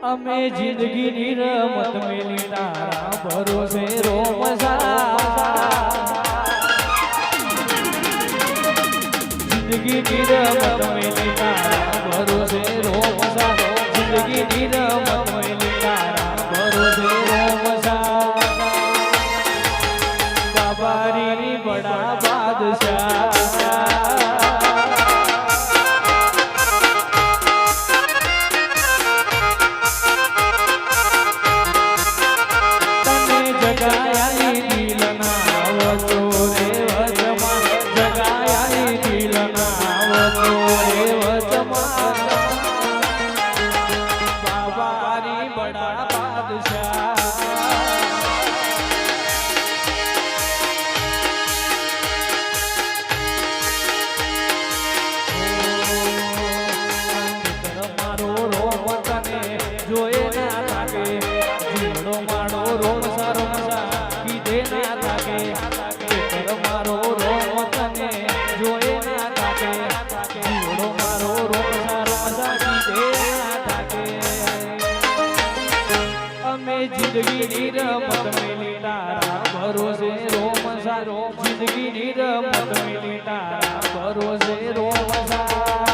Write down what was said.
અમે જિંદગીની રમત મેલી તારા ભરોસે રોમસા જિંદગીની રમત મેલી તારા ભરોસે રોમસા જિંદગીની રમત મેલી તારા ભરોસે રોમસા બાબારી બડા બાદશાહ જિંદગીની રમત મેલી તારા ભરોસે રોમસા જિંદગીની રમત મેલી તારા ભરોસે રોમસા